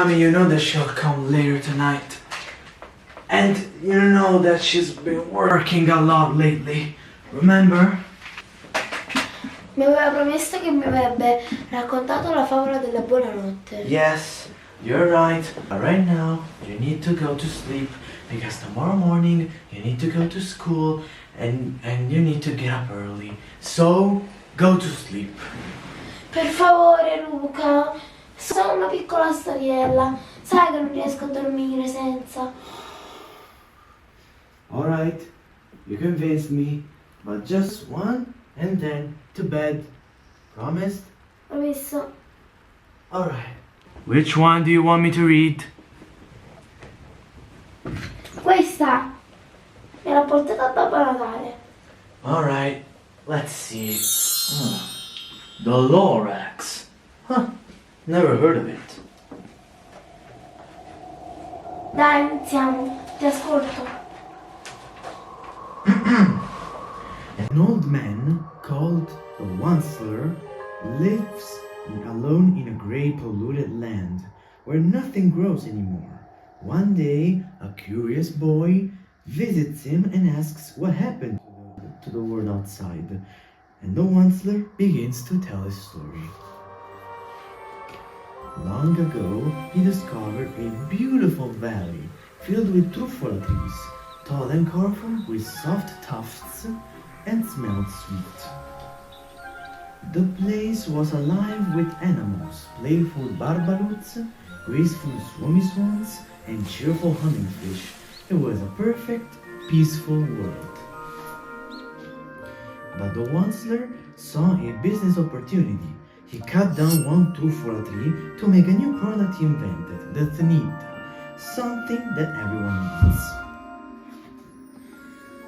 Mommy, you know that she'll come later tonight. And you know that she's been working a lot lately. Remember? Mi aveva promesso che mi avrebbe raccontato la favola della buonanotte. Yes, you're right. But right now, you need to go to sleep because tomorrow morning you need to go to school and you need to get up early. So, go to sleep. Per favore, Luca, solo una piccola storiella. Sai che non riesco a dormire senza. Alright, you convinced me, but just one and then to bed. Promised? Promesso. Alright. Which one do you want me to read? Questa me l'ha portata Babbo Natale. Alright, let's see. The Lorax. Huh, never heard of it. Dai, iniziamo. Ti ascolto. An old man called the Onceler lives alone in a grey polluted land where nothing grows anymore. One day, a curious boy visits him and asks what happened to the world outside. And the Onceler begins to tell his story. Long ago, he discovered a beautiful valley filled with truffula trees, tall and colorful with soft tufts and smelled sweet. The place was alive with animals, playful barbaluts, graceful swummy swans, and cheerful hummingfish. It was a perfect, peaceful world. But the Onceler saw a business opportunity. He cut down one truffula tree to make a new product he invented, the Thnid, something that everyone needs.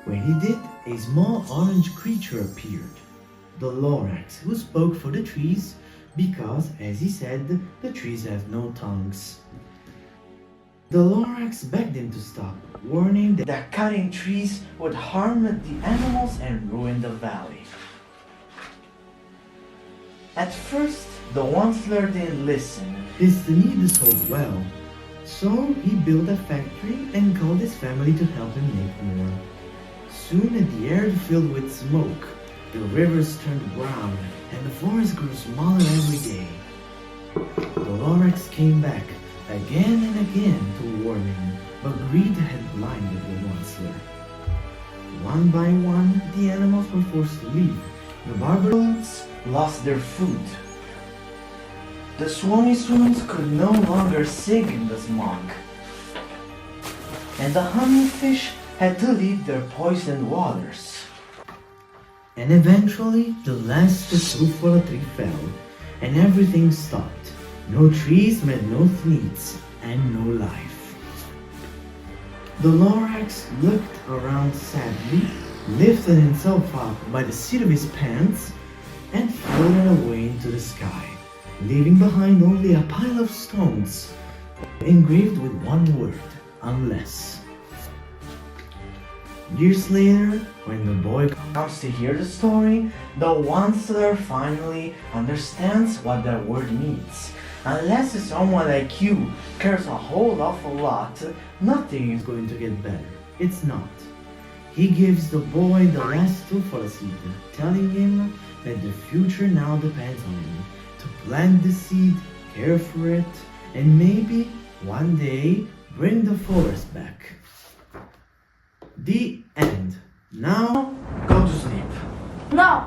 When he did, a small orange creature appeared, the Lorax, who spoke for the trees because, as he said, the trees have no tongues. The Lorax begged him to stop, warning that cutting trees would harm the animals and ruin the valley. At first, the Onceler didn't listen. His Thnid sold well, so he built a factory and called his family to help him make more. Soon the air filled with smoke, the rivers turned brown, and the forest grew smaller every day. The Lorax came back again and again to warn him, but greed had blinded the Onceler. One by one, the animals were forced to leave. The barbaroons lost their food. The swummy swans could no longer sing in the smog. And the hummingfish had to leave their poisoned waters. And eventually, the last truffula tree fell, and everything stopped. No trees meant no Thnids, and no life. The Lorax looked around sadly, lifted himself up by the seat of his pants, and floated away into the sky, leaving behind only a pile of stones, engraved with one word, unless. Years later, when the boy comes to hear the story, the Onceler finally understands what that word means. Unless someone like you cares a whole awful lot, nothing is going to get better. It's not. He gives the boy the last truffula seed, telling him that the future now depends on him to plant the seed, care for it, and maybe one day bring the forest back. The end. Now, go to sleep. No!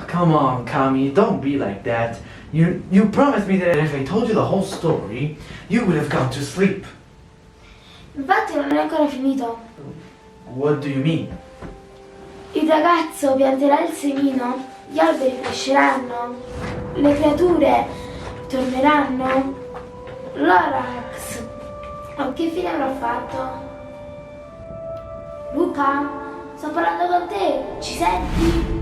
Come on, Kami, don't be like that. You promised me that if I told you the whole story, you would have gone to sleep. Infatti non è ancora finito. What do you mean? Il ragazzo pianterà il semino, gli alberi cresceranno, le creature torneranno. Lorax, ma che fine avrà fatto? Luca, sto parlando con te, ci senti?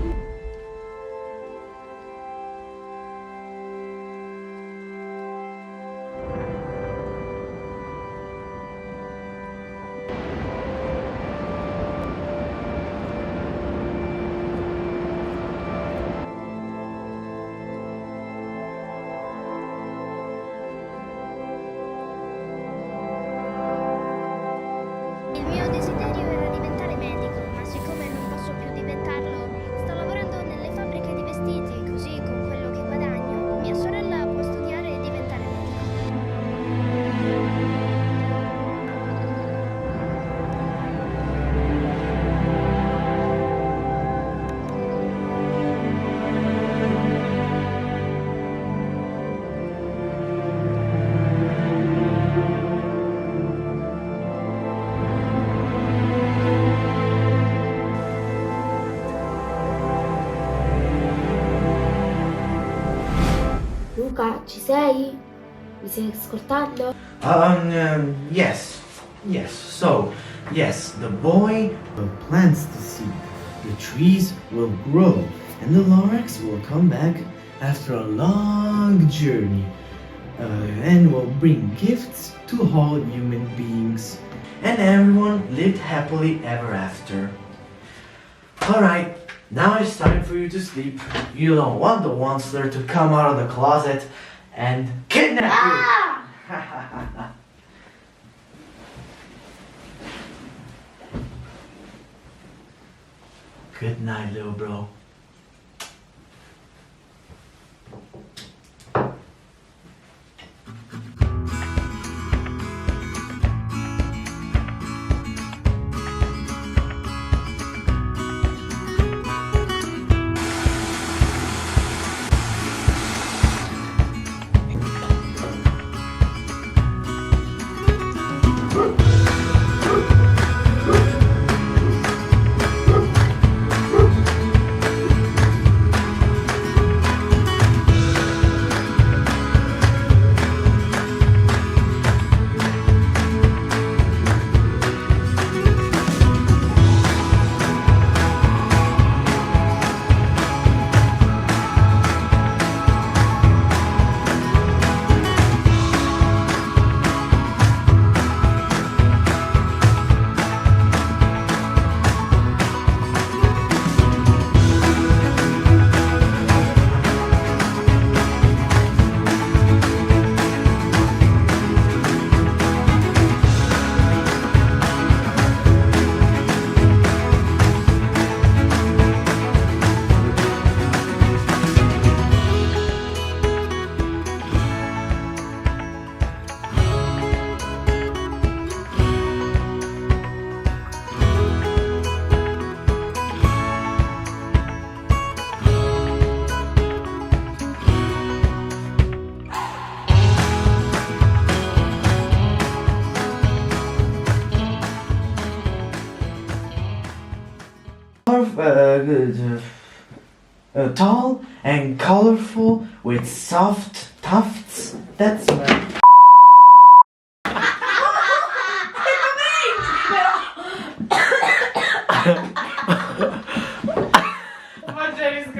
Luca, ci sei? Mi stai ascoltando? Yes. Yes. So, yes, the boy plants the seed. The trees will grow, and the Lorax will come back after a long journey, and will bring gifts to all human beings. And everyone lived happily ever after. Alright, now it's time for you to sleep. You don't want the monster to come out of the closet and kidnap you. Good night, little bro. Tall and colorful with soft tufts that smell.